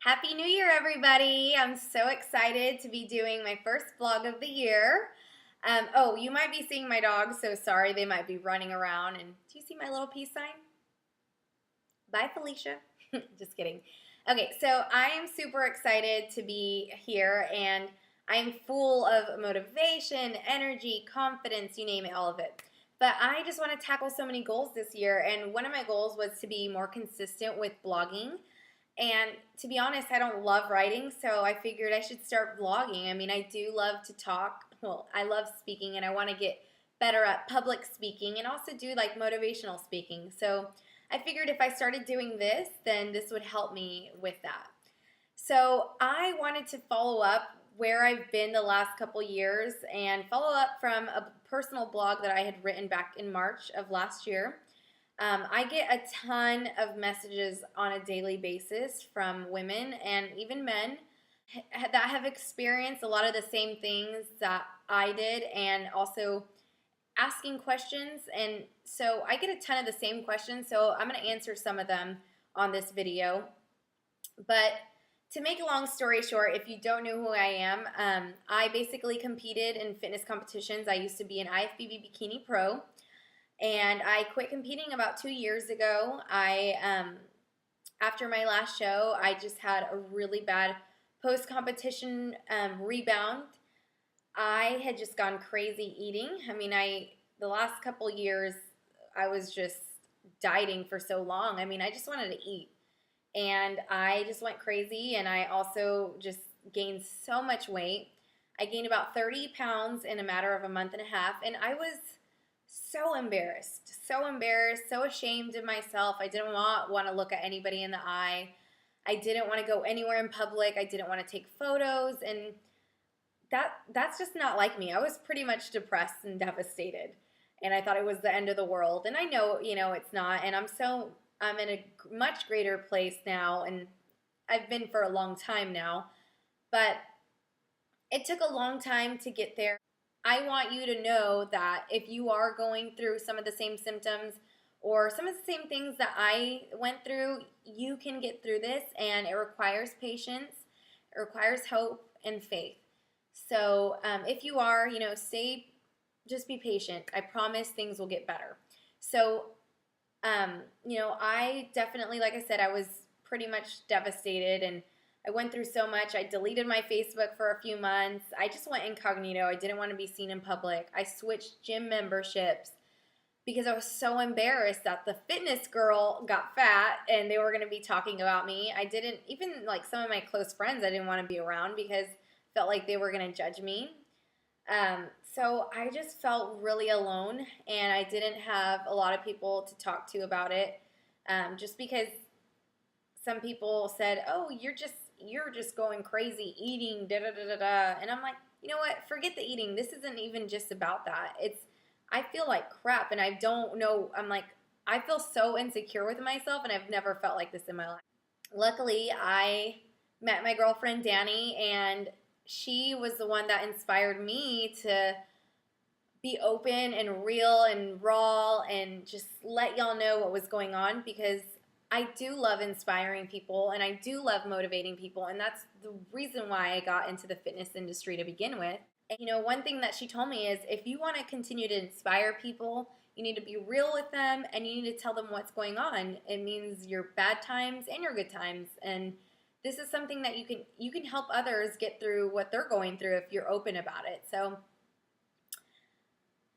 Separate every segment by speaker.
Speaker 1: Happy New Year, everybody! I'm so excited to be doing my first vlog of the year. Oh, you might be seeing my dogs, so sorry, they might be running around. And do you see my little peace sign? Bye, Felicia. Just kidding. Okay, so I am super excited to be here, and I'm full of motivation, energy, confidence, you name it, all of it. But I just want to tackle so many goals this year, and one of my goals was to be more consistent with blogging. And to be honest, I don't love writing, so I figured I should start vlogging. I mean, I do love to talk. Well, I love speaking, and I want to get better at public speaking and also do like motivational speaking. So I figured if I started doing this, then this would help me with that. So I wanted to follow up where I've been the last couple years and follow up from a personal blog that I had written back in March of last year. I get a ton of messages on a daily basis from women and even men that have experienced a lot of the same things that I did, and also asking questions. And so I get a ton of the same questions, so I'm going to answer some of them on this video. But to make a long story short, if you don't know who I am, I basically competed in fitness competitions. I used to be an IFBB Bikini Pro. And I quit competing about 2 years ago. After my last show, I just had a really bad post-competition rebound. I had just gone crazy eating. I mean, the last couple years, I was just dieting for so long. I mean, I just wanted to eat. And I just went crazy, and I also just gained so much weight. I gained about 30 pounds in a matter of a month and a half, and I was so embarrassed, so ashamed of myself. I didn't want to look at anybody in the eye. I didn't want to go anywhere in public. I didn't want to take photos, and that's just not like me. I was pretty much depressed and devastated, and I thought it was the end of the world. And I know, it's not. And I'm in a much greater place now, and I've been for a long time now, but it took a long time to get there. I want you to know that if you are going through some of the same symptoms or some of the same things that I went through, you can get through this, and it requires patience, it requires hope and faith. So if you are, just be patient. I promise things will get better. So, I definitely, like I said, I was pretty much devastated, and I went through so much. I deleted my Facebook for a few months. I just went incognito. I didn't want to be seen in public. I switched gym memberships because I was so embarrassed that the fitness girl got fat and they were going to be talking about me. I didn't, even like some of my close friends I didn't want to be around because I felt like they were going to judge me. So I just felt really alone, and I didn't have a lot of people to talk to about it, just because some people said, oh, you're just going crazy eating, da da da da da. And I'm like, you know what? Forget the eating. This isn't even just about that. I feel like crap, and I don't know. I feel so insecure with myself, and I've never felt like this in my life. Luckily, I met my girlfriend, Danny, and she was the one that inspired me to be open and real and raw and just let y'all know what was going on, because I do love inspiring people, and I do love motivating people, and that's the reason why I got into the fitness industry to begin with. And one thing that she told me is, if you want to continue to inspire people, you need to be real with them, and you need to tell them what's going on. It means your bad times and your good times, and this is something that you can help others get through what they're going through if you're open about it. So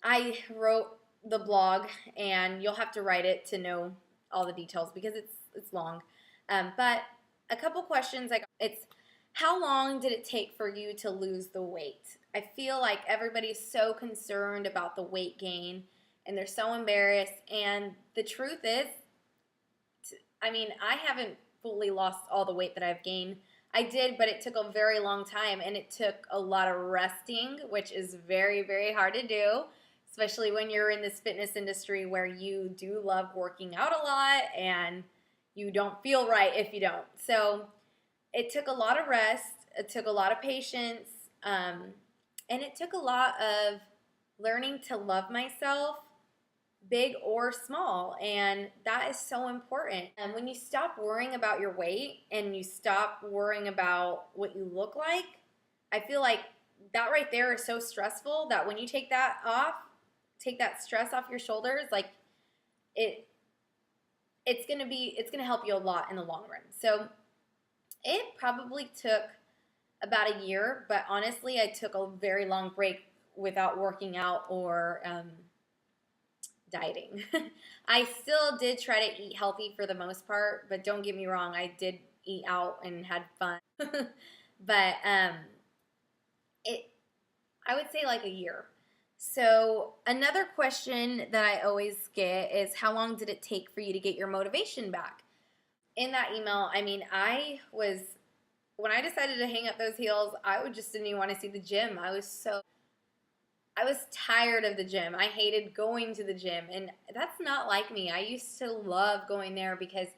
Speaker 1: I wrote the blog, and you'll have to write it to know all the details because it's long. But a couple questions it's, how long did it take for you to lose the weight? I feel like everybody's so concerned about the weight gain, and they're so embarrassed. And the truth is, I haven't fully lost all the weight that I've gained. I did, but it took a very long time, and it took a lot of resting, which is very, very hard to do, especially when you're in this fitness industry where you do love working out a lot and you don't feel right if you don't. So it took a lot of rest, it took a lot of patience, and it took a lot of learning to love myself big or small, and that is so important. And when you stop worrying about your weight and you stop worrying about what you look like, I feel like that right there is so stressful that when you take that off, take that stress off your shoulders, like it it's gonna help you a lot in the long run. So it probably took about a year, but honestly, I took a very long break without working out or dieting. I still did try to eat healthy for the most part, but don't get me wrong, I did eat out and had fun. But it I would say like a year. So another question that I always get is how long did it take for you to get your motivation back? In that email, I mean, when I decided to hang up those heels, I would just didn't even want to see the gym. I was tired of the gym. I hated going to the gym, and that's not like me. I used to love going there because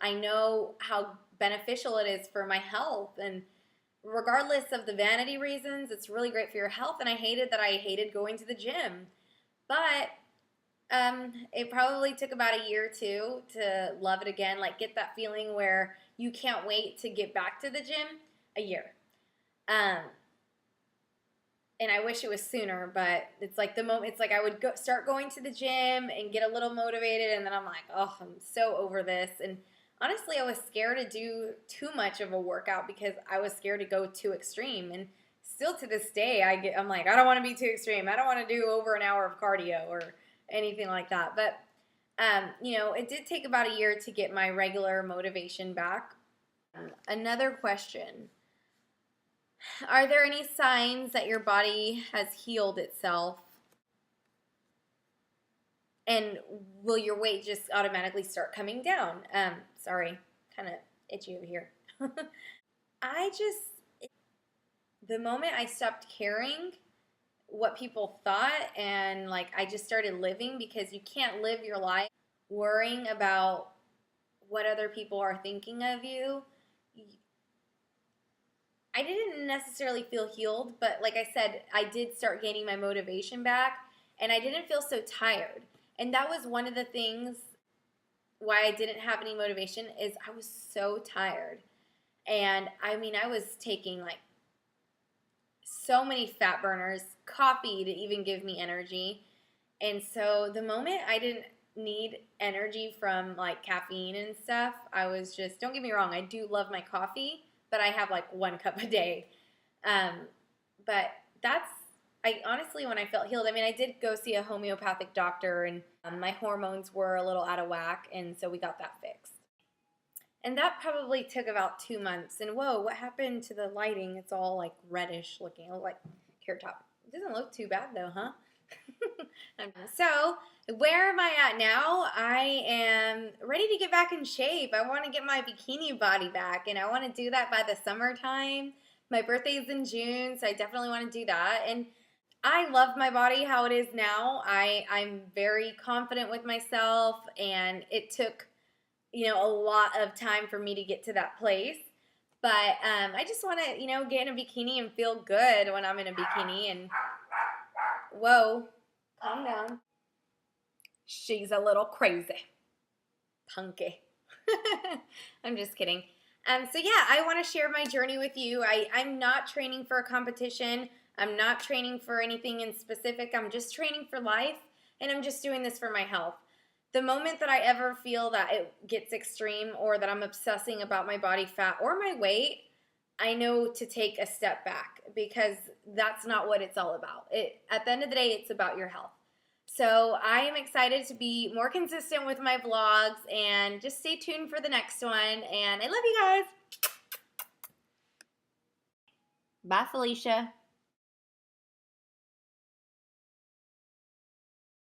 Speaker 1: I know how beneficial it is for my health, and regardless of the vanity reasons, it's really great for your health, and I hated going to the gym. But it probably took about a year or two to love it again, like get that feeling where you can't wait to get back to the gym. A year. And I wish it was sooner, but it's like I would start going to the gym and get a little motivated, and then I'm like, oh, I'm so over this. And honestly, I was scared to do too much of a workout because I was scared to go too extreme. And still to this day, I'm like, I don't want to be too extreme. I don't want to do over an hour of cardio or anything like that. But it did take about a year to get my regular motivation back. Another question. Are there any signs that your body has healed itself? And will your weight just automatically start coming down? Sorry, kind of itchy over here. The moment I stopped caring what people thought, and like I just started living, because you can't live your life worrying about what other people are thinking of you. I didn't necessarily feel healed, but like I said, I did start gaining my motivation back, and I didn't feel so tired. And that was one of the things why I didn't have any motivation, is I was so tired. And I mean, I was taking like so many fat burners, coffee to even give me energy. And so the moment I didn't need energy from like caffeine and stuff, I was just, don't get me wrong, I do love my coffee, but I have like 1 cup a day. But I honestly, when I felt healed, I mean, I did go see a homeopathic doctor, and my hormones were a little out of whack, and so we got that fixed. And that probably took about 2 months. And whoa, what happened to the lighting? It's all like reddish looking. It looked like Carrot Top. It doesn't look too bad though, huh? So where am I at now? I am ready to get back in shape. I want to get my bikini body back, and I want to do that by the summertime. My birthday is in June, so I definitely want to do that. And I love my body how it is now. I'm very confident with myself, and it took, a lot of time for me to get to that place. But I just want to, get in a bikini and feel good when I'm in a bikini. And whoa, calm down. She's a little crazy. Punky. I'm just kidding. So yeah, I want to share my journey with you. I'm not training for a competition. I'm not training for anything in specific. I'm just training for life, and I'm just doing this for my health. The moment that I ever feel that it gets extreme, or that I'm obsessing about my body fat or my weight, I know to take a step back, because that's not what it's all about. At the end of the day, it's about your health. So I am excited to be more consistent with my vlogs, and just stay tuned for the next one. And I love you guys. Bye, Felicia.